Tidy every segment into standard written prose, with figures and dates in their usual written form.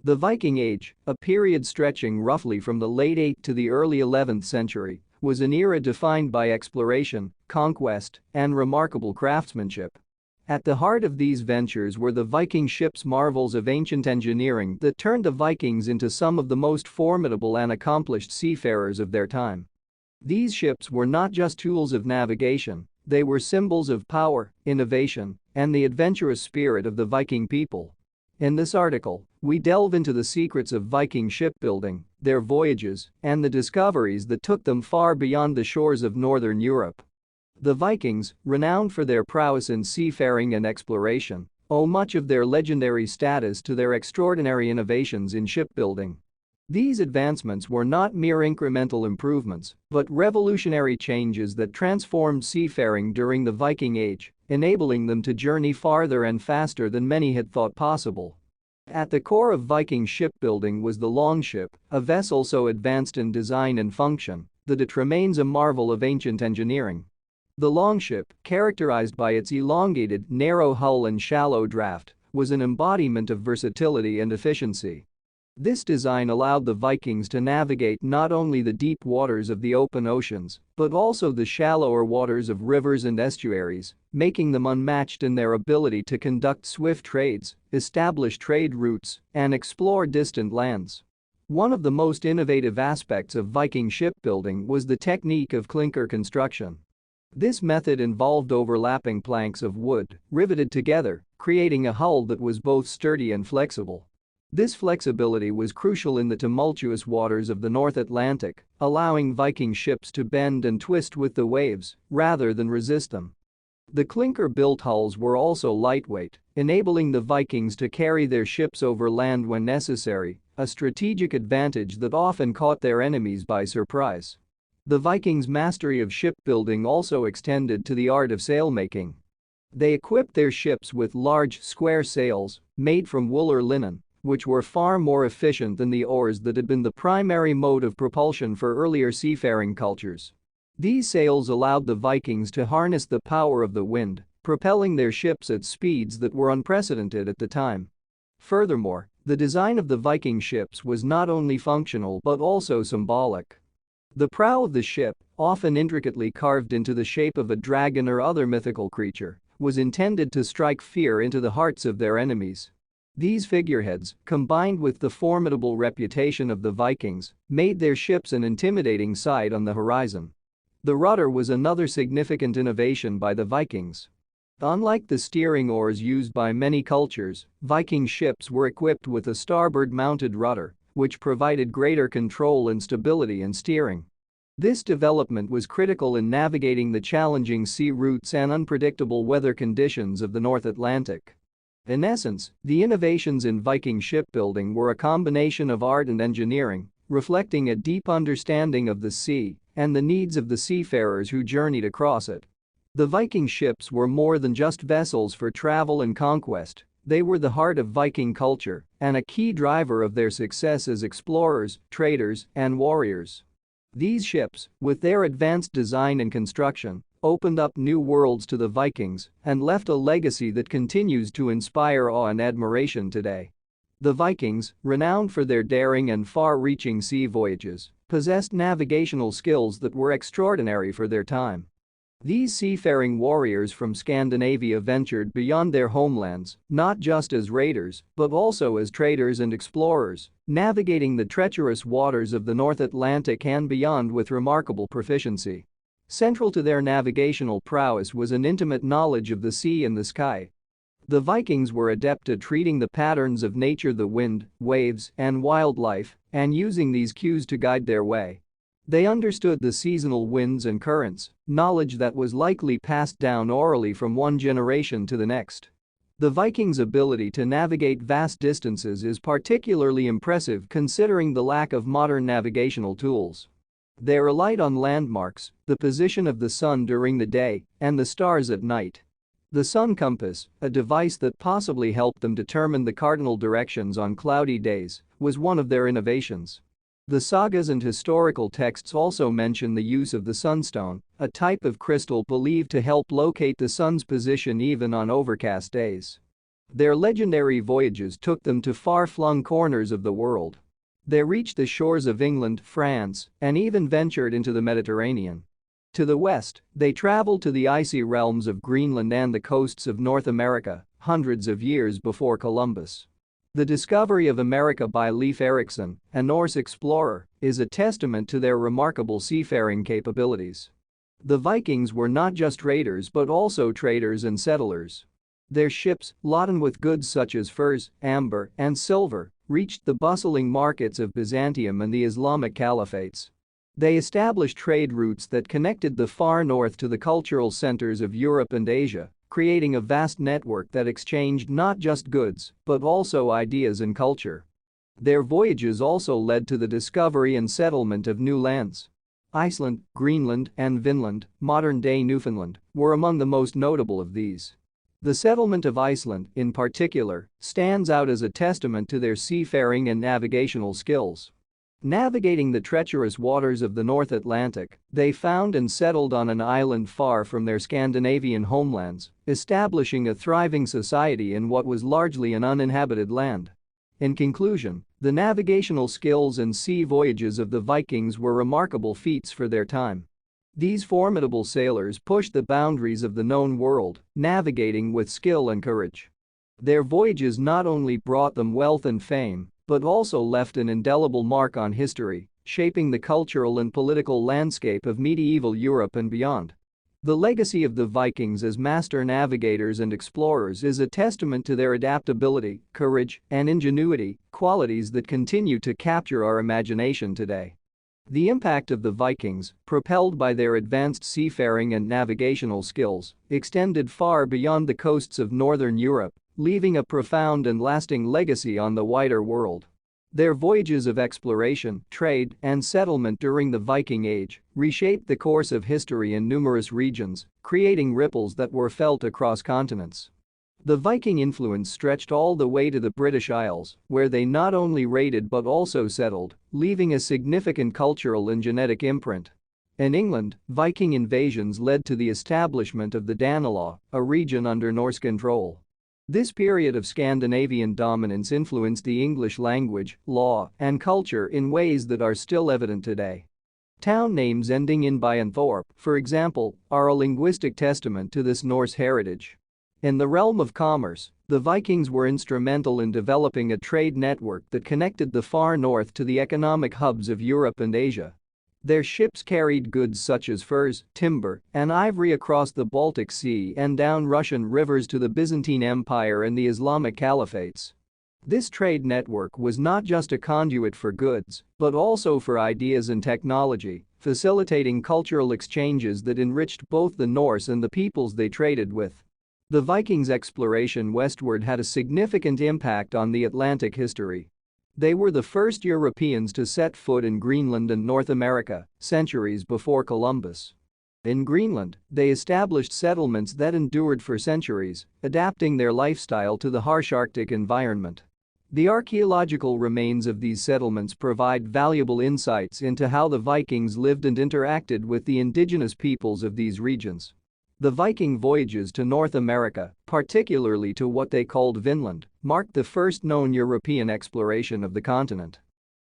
The Viking Age, a period stretching roughly from the late 8th to the early 11th century, was an era defined by exploration, conquest, and remarkable craftsmanship. At the heart of these ventures were the Viking ships, marvels of ancient engineering that turned the Vikings into some of the most formidable and accomplished seafarers of their time. These ships were not just tools of navigation, they were symbols of power, innovation, and the adventurous spirit of the Viking people. In this article, we delve into the secrets of Viking shipbuilding, their voyages, and the discoveries that took them far beyond the shores of northern Europe. The Vikings, renowned for their prowess in seafaring and exploration, owe much of their legendary status to their extraordinary innovations in shipbuilding. These advancements were not mere incremental improvements, but revolutionary changes that transformed seafaring during the Viking Age, enabling them to journey farther and faster than many had thought possible. At the core of Viking shipbuilding was the Longship, a vessel so advanced in design and function that it remains a marvel of ancient engineering. The Longship, characterized by its elongated, narrow hull and shallow draft, was an embodiment of versatility and efficiency. This design allowed the Vikings to navigate not only the deep waters of the open oceans, but also the shallower waters of rivers and estuaries, making them unmatched in their ability to conduct swift trades, establish trade routes, and explore distant lands. One of the most innovative aspects of Viking shipbuilding was the technique of clinker construction. This method involved overlapping planks of wood, riveted together, creating a hull that was both sturdy and flexible. This flexibility was crucial in the tumultuous waters of the North Atlantic, allowing Viking ships to bend and twist with the waves rather than resist them. The clinker-built hulls were also lightweight, enabling the Vikings to carry their ships over land when necessary, a strategic advantage that often caught their enemies by surprise. The Vikings' mastery of shipbuilding also extended to the art of sailmaking. They equipped their ships with large, square sails, made from wool or linen, which were far more efficient than the oars that had been the primary mode of propulsion for earlier seafaring cultures. These sails allowed the Vikings to harness the power of the wind, propelling their ships at speeds that were unprecedented at the time. Furthermore, the design of the Viking ships was not only functional but also symbolic. The prow of the ship, often intricately carved into the shape of a dragon or other mythical creature, was intended to strike fear into the hearts of their enemies. These figureheads, combined with the formidable reputation of the Vikings, made their ships an intimidating sight on the horizon. The rudder was another significant innovation by the Vikings. Unlike the steering oars used by many cultures, Viking ships were equipped with a starboard-mounted rudder, which provided greater control and stability in steering. This development was critical in navigating the challenging sea routes and unpredictable weather conditions of the North Atlantic. In essence, the innovations in Viking shipbuilding were a combination of art and engineering, reflecting a deep understanding of the sea and the needs of the seafarers who journeyed across it. The Viking ships were more than just vessels for travel and conquest, they were the heart of Viking culture and a key driver of their success as explorers, traders, and warriors. These ships, with their advanced design and construction, opened up new worlds to the Vikings and left a legacy that continues to inspire awe and admiration today. The Vikings, renowned for their daring and far-reaching sea voyages, possessed navigational skills that were extraordinary for their time. These seafaring warriors from Scandinavia ventured beyond their homelands, not just as raiders, but also as traders and explorers, navigating the treacherous waters of the North Atlantic and beyond with remarkable proficiency. Central to their navigational prowess was an intimate knowledge of the sea and the sky. The Vikings were adept at reading the patterns of nature, the wind, waves, and wildlife, and using these cues to guide their way. They understood the seasonal winds and currents, knowledge that was likely passed down orally from one generation to the next. The Vikings' ability to navigate vast distances is particularly impressive considering the lack of modern navigational tools. They relied on landmarks, the position of the sun during the day, and the stars at night. The sun compass, a device that possibly helped them determine the cardinal directions on cloudy days, was one of their innovations. The sagas and historical texts also mention the use of the sunstone, a type of crystal believed to help locate the sun's position even on overcast days. Their legendary voyages took them to far-flung corners of the world. They reached the shores of England, France, and even ventured into the Mediterranean. To the west, they traveled to the icy realms of Greenland and the coasts of North America, hundreds of years before Columbus. The discovery of America by Leif Erikson, a Norse explorer, is a testament to their remarkable seafaring capabilities. The Vikings were not just raiders but also traders and settlers. Their ships, laden with goods such as furs, amber, and silver, reached the bustling markets of Byzantium and the Islamic caliphates. They established trade routes that connected the far north to the cultural centers of Europe and Asia, creating a vast network that exchanged not just goods but also ideas and culture. Their voyages also led to the discovery and settlement of new lands. Iceland, Greenland, and Vinland, modern-day Newfoundland, were among the most notable of these. The settlement of Iceland, in particular, stands out as a testament to their seafaring and navigational skills. Navigating the treacherous waters of the North Atlantic, they found and settled on an island far from their Scandinavian homelands, establishing a thriving society in what was largely an uninhabited land. In conclusion, the navigational skills and sea voyages of the Vikings were remarkable feats for their time. These formidable sailors pushed the boundaries of the known world, navigating with skill and courage. Their voyages not only brought them wealth and fame, but also left an indelible mark on history, shaping the cultural and political landscape of medieval Europe and beyond. The legacy of the Vikings as master navigators and explorers is a testament to their adaptability, courage, and ingenuity, qualities that continue to capture our imagination today. The impact of the Vikings, propelled by their advanced seafaring and navigational skills, extended far beyond the coasts of northern Europe, leaving a profound and lasting legacy on the wider world. Their voyages of exploration, trade, and settlement during the Viking Age reshaped the course of history in numerous regions, creating ripples that were felt across continents. The Viking influence stretched all the way to the British Isles, where they not only raided but also settled, leaving a significant cultural and genetic imprint. In England, Viking invasions led to the establishment of the Danelaw, a region under Norse control. This period of Scandinavian dominance influenced the English language, law, and culture in ways that are still evident today. Town names ending in by and Thorpe, for example, are a linguistic testament to this Norse heritage. In the realm of commerce, the Vikings were instrumental in developing a trade network that connected the far north to the economic hubs of Europe and Asia. Their ships carried goods such as furs, timber, and ivory across the Baltic Sea and down Russian rivers to the Byzantine Empire and the Islamic caliphates. This trade network was not just a conduit for goods, but also for ideas and technology, facilitating cultural exchanges that enriched both the Norse and the peoples they traded with. The Vikings' exploration westward had a significant impact on the Atlantic history. They were the first Europeans to set foot in Greenland and North America, centuries before Columbus. In Greenland, they established settlements that endured for centuries, adapting their lifestyle to the harsh Arctic environment. The archaeological remains of these settlements provide valuable insights into how the Vikings lived and interacted with the indigenous peoples of these regions. The Viking voyages to North America, particularly to what they called Vinland, marked the first known European exploration of the continent.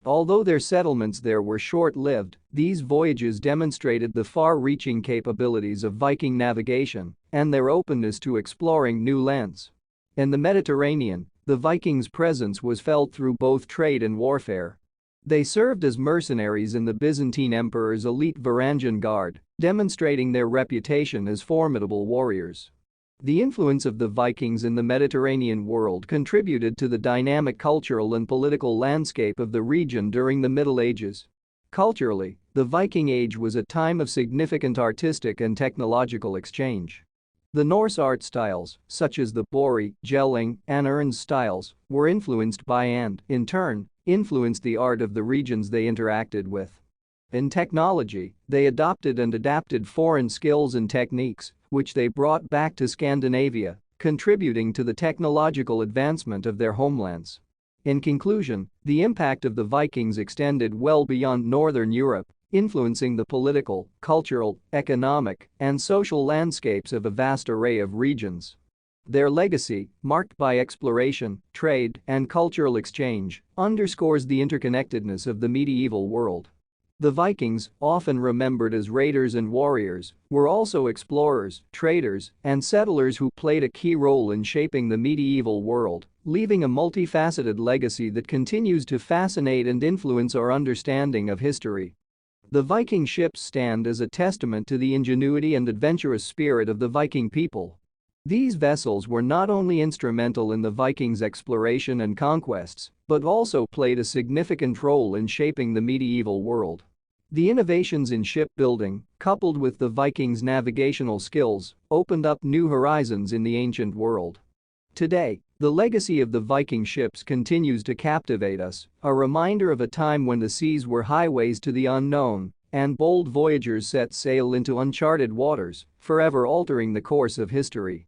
Although their settlements there were short-lived, these voyages demonstrated the far-reaching capabilities of Viking navigation and their openness to exploring new lands. In the Mediterranean, the Vikings' presence was felt through both trade and warfare. They served as mercenaries in the Byzantine Emperor's elite Varangian Guard, demonstrating their reputation as formidable warriors. The influence of the Vikings in the Mediterranean world contributed to the dynamic cultural and political landscape of the region during the Middle Ages. Culturally, the Viking Age was a time of significant artistic and technological exchange. The Norse art styles, such as the Bori, Jelling, and Ernst styles, were influenced by and, in turn, influenced the art of the regions they interacted with. In technology, they adopted and adapted foreign skills and techniques, which they brought back to Scandinavia, contributing to the technological advancement of their homelands. In conclusion, the impact of the Vikings extended well beyond northern Europe, influencing the political, cultural, economic, and social landscapes of a vast array of regions. Their legacy, marked by exploration, trade, and cultural exchange, underscores the interconnectedness of the medieval world. The Vikings, often remembered as raiders and warriors, were also explorers, traders, and settlers who played a key role in shaping the medieval world, leaving a multifaceted legacy that continues to fascinate and influence our understanding of history. The Viking ships stand as a testament to the ingenuity and adventurous spirit of the Viking people. These vessels were not only instrumental in the Vikings' exploration and conquests, but also played a significant role in shaping the medieval world. The innovations in shipbuilding, coupled with the Vikings' navigational skills, opened up new horizons in the ancient world. Today, the legacy of the Viking ships continues to captivate us, a reminder of a time when the seas were highways to the unknown, and bold voyagers set sail into uncharted waters, forever altering the course of history.